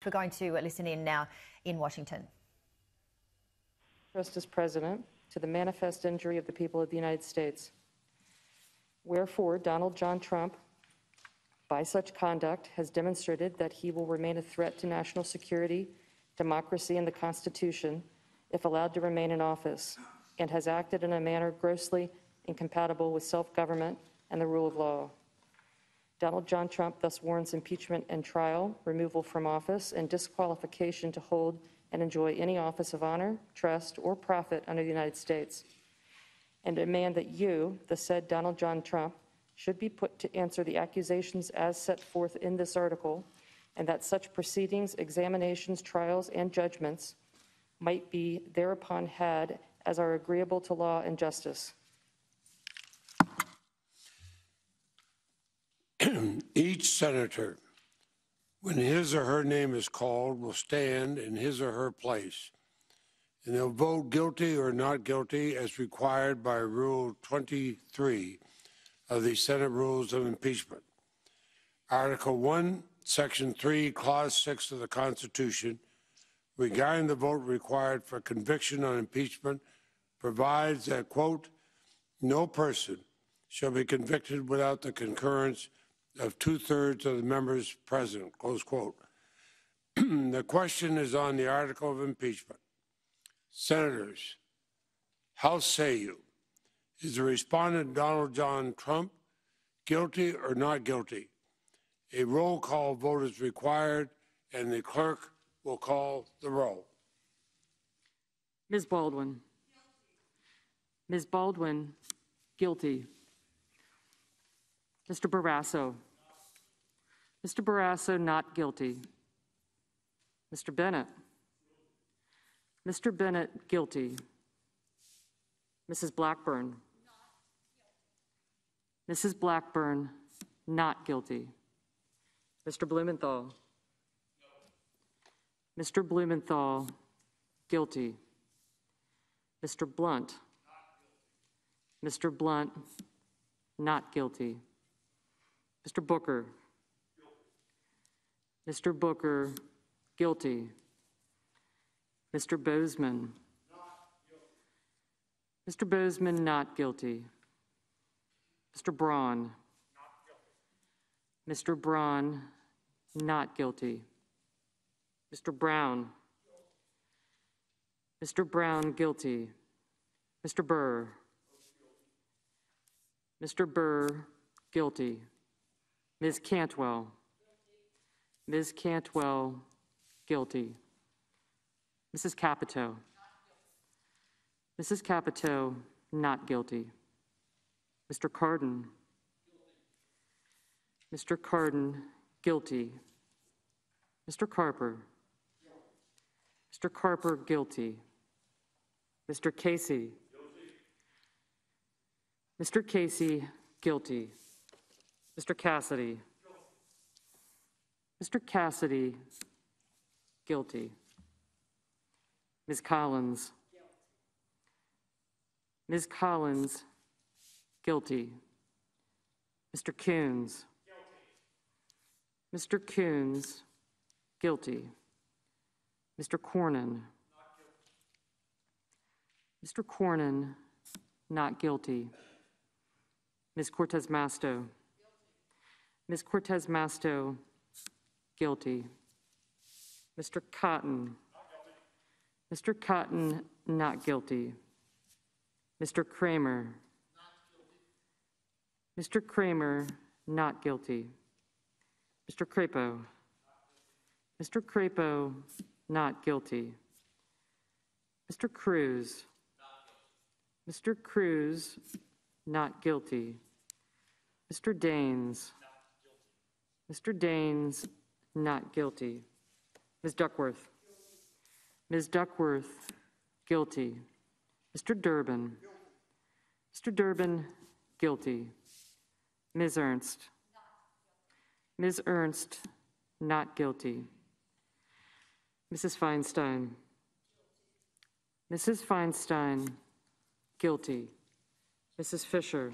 We're going to listen in now in Washington. Justice President, to the manifest injury of the people of the United States. Wherefore, Donald John Trump, by such conduct, has demonstrated that he will remain a threat to national security, democracy, and the Constitution if allowed to remain in office, and has acted in a manner grossly incompatible with self-government and the rule of law. Donald John Trump thus warrants impeachment and trial, removal from office, and disqualification to hold and enjoy any office of honor, trust, or profit under the United States, and demand that you, the said Donald John Trump, should be put to answer the accusations as set forth in this article, and that such proceedings, examinations, trials, and judgments might be thereupon had as are agreeable to law and justice. Each senator, when his or her name is called, will stand in his or her place, and they'll vote guilty or not guilty as required by Rule 23 of the Senate Rules of Impeachment. Article 1, Section 3, Clause 6 of the Constitution, regarding the vote required for conviction on impeachment, provides that, quote, no person shall be convicted without the concurrence of 2/3 of the members present, close quote. The question is on the article of impeachment. Senators, how say you? Is the respondent Donald John Trump guilty or not guilty? A roll call vote is required, and the clerk will call the roll. Ms. Baldwin. Ms. Baldwin, guilty. Mr. Barrasso. Mr. Barrasso, not guilty. Mr. Bennett. Mr. Bennett, guilty. Mrs. Blackburn. Mrs. Blackburn, not guilty. Mr. Blumenthal. Mr. Blumenthal, guilty. Mr. Blunt. Mr. Blunt, not guilty. Mr. Booker. Mr. Booker, guilty. Mr. Bozeman. Mr. Bozeman, not guilty. Mr. Braun. Mr. Braun, not guilty. Mr. Brown. Mr. Brown, guilty. Mr. Burr. Mr. Burr, guilty. Ms. Cantwell. Ms. Cantwell, guilty. Mrs. Capito. Mrs. Capito, not guilty. Mr. Cardin. Mr. Cardin, guilty. Mr. Carper. Mr. Carper, guilty. Mr. Casey. Mr. Casey, guilty. Mr. Cassidy. Mr. Cassidy, guilty. Ms. Collins. Ms. Collins, guilty. Mr. Coons. Mr. Coons, guilty. Mr. Cornyn. Mr. Cornyn, not guilty. Ms. Cortez Masto. Ms. Cortez Masto, guilty. Mr. Cotton. Mr. Cotton, not guilty. Mr. Kramer. Mr. Kramer, not guilty. Mr. Crapo. Mr. Crapo, not guilty. Mr. Cruz. Mr. Cruz, not guilty. Mr. Daines. Mr. Daines, not guilty. Ms. Duckworth. Ms. Duckworth, guilty. Mr. Durbin. Mr. Durbin, guilty. Ms. Ernst. Ms. Ernst, not guilty. Mrs. Feinstein. Mrs. Feinstein, guilty. Mrs. Fisher.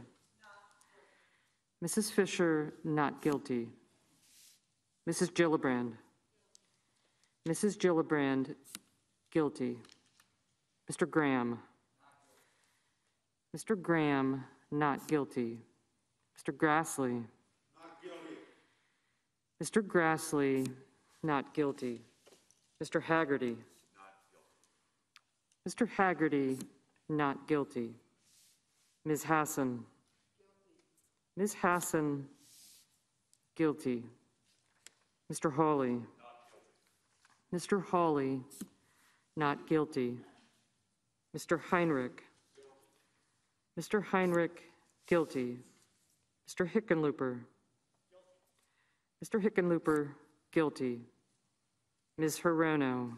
Mrs. Fisher, not guilty. Mrs. Gillibrand. Mrs. Gillibrand, guilty. Mr. Graham. Mr. Graham, not guilty. Mr. Grassley. Not guilty. Mr. Grassley, not guilty. Mr. Haggerty. Mr. Haggerty, not guilty. Ms. Hassan. Ms. Hassan, guilty. Mr. Hawley. Mr. Hawley, not guilty. Mr. Heinrich. Mr. Heinrich, guilty. Mr. Hickenlooper. Mr. Hickenlooper, guilty. Ms. Hirono.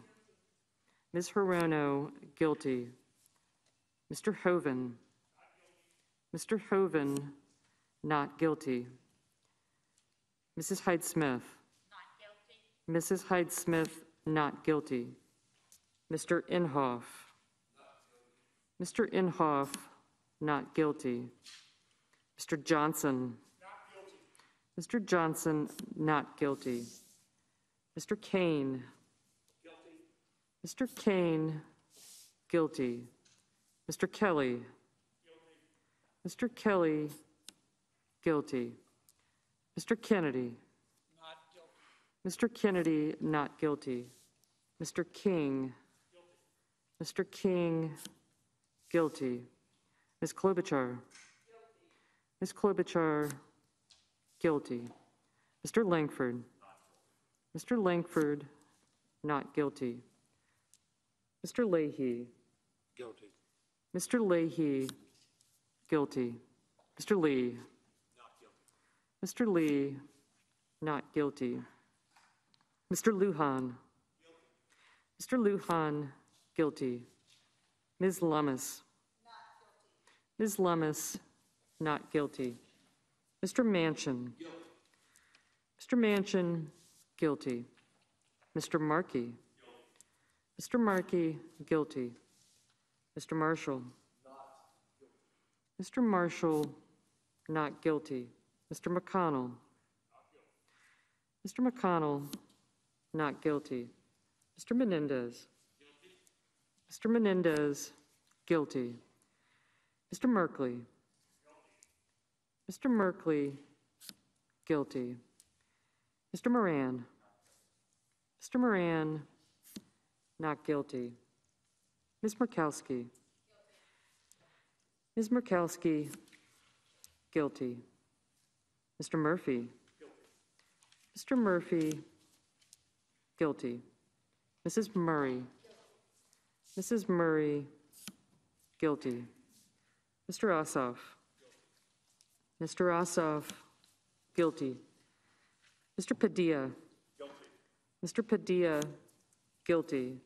Ms. Hirono, guilty. Mr. Hoven. Mr. Hoven, not guilty. Mrs. Hyde-Smith. Not guilty. Mrs. Hyde-Smith, not guilty. Mr. Inhofe. Mr. Inhofe, not guilty. Mr. Johnson. Not guilty. Mr. Johnson, not guilty. Mr. Kane. Guilty. Mr. Kane, guilty. Mr. Kelly. Guilty. Mr. Kelly, guilty. Mr. Kennedy. Not guilty. Mr. Kennedy, not guilty. Mr. King. Guilty. Mr. King, guilty. Ms. Klobuchar. Ms. Klobuchar, guilty. Mr. Langford. Mr. Langford, not guilty. Mr. Leahy. Guilty. Mr. Leahy, guilty. Mr. Lee. Not guilty. Mr. Lee, not guilty. Mr. Lujan. Mr. Lujan, guilty. Ms. Lummis. Ms. Lummis, not guilty. Mr. Manchin. Guilty. Mr. Manchin, guilty. Mr. Markey. Mr. Markey, guilty. Mr. Marshall. Mr. Marshall, not guilty. Mr. McConnell. Mr. McConnell, not guilty. Mr. Menendez. Mr. Menendez, guilty. Mr. Merkley. Mr. Merkley, guilty. Mr. Moran. Mr. Moran, not guilty. Ms. Murkowski. Ms. Murkowski, guilty. Mr. Murphy. Mr. Murphy, guilty. Mrs. Murray. Mrs. Murray, guilty. Mr. Ossoff. Mr. Ossoff, guilty. Mr. Padilla. Guilty. Mr. Padilla, guilty.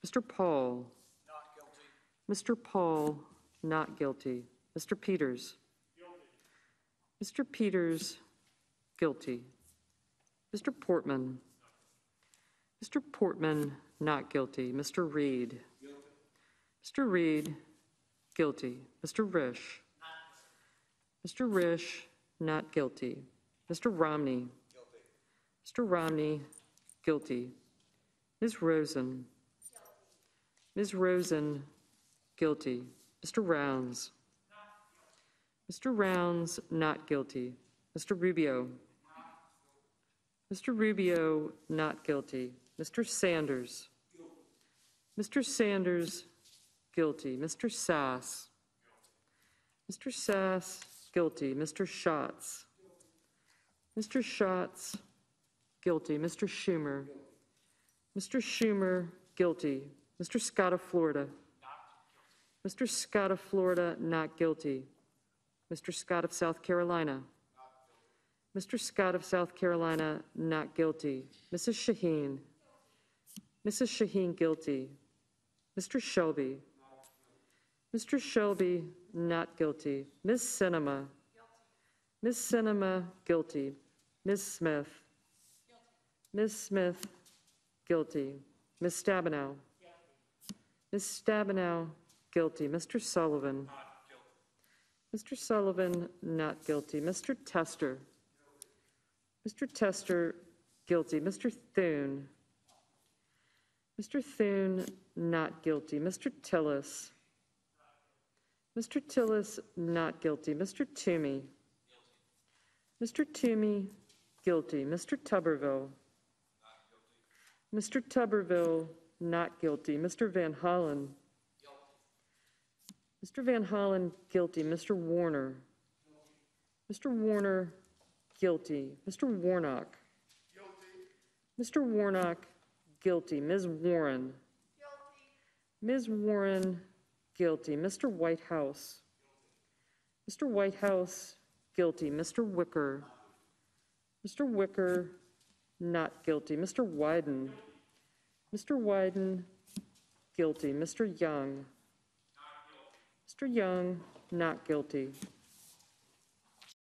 Mr. Paul. Not guilty. Mr. Paul, not guilty. Mr. Peters. Guilty. Mr. Peters, guilty. Mr. Portman. Mr. Portman, not guilty. Mr. Reed. Guilty. Mr. Reed, guilty. Mr. Risch. Mr. Risch, not guilty. Mr. Romney. Guilty. Mr. Romney, guilty. Ms. Rosen. Ms. Rosen, guilty. Mr. Rounds. Mr. Rounds, not guilty. Mr. Rubio. Mr. Rubio, not guilty. Mr. Sanders. Mr. Sanders, guilty. Mr. Sass. Mr. Sass, guilty. Mr. Schatz. Mr. Schatz, guilty. Mr. Schumer. Mr. Schumer, guilty. Mr. Scott of Florida. Mr. Scott of Florida, not guilty. Mr. Scott of South Carolina. Mr. Scott of South Carolina, not guilty. Mrs. Shaheen. Mrs. Shaheen, guilty. Mr. Shelby. Mr. Shelby, not guilty. Ms. Sinema. Ms. Sinema, guilty. Ms. Smith. Ms. Smith, guilty. Ms. Stabenow. Ms. Stabenow, guilty. Mr. Sullivan. Mr. Sullivan, not guilty. Mr. Tester. Mr. Tester, guilty. Mr. Thune. Mr. Thune, not guilty. Mr. Tillis. Mr. Tillis, not guilty. Mr. Toomey. Mr. Toomey, guilty. Mr. Tuberville. Mr. Tuberville, not guilty. Mr. Van Hollen. Mr. Van Hollen, guilty. Mr. Warner. Mr. Warner, guilty. Mr. Warnock. Mr. Warnock, guilty. Ms. Warren. Ms. Warren, guilty. Mr. Whitehouse. Mr. Whitehouse, guilty. Mr. Wicker. Mr. Wicker, not guilty. Mr. Wyden. Mr. Wyden, guilty. Mr. Young. Mr. Young, not guilty.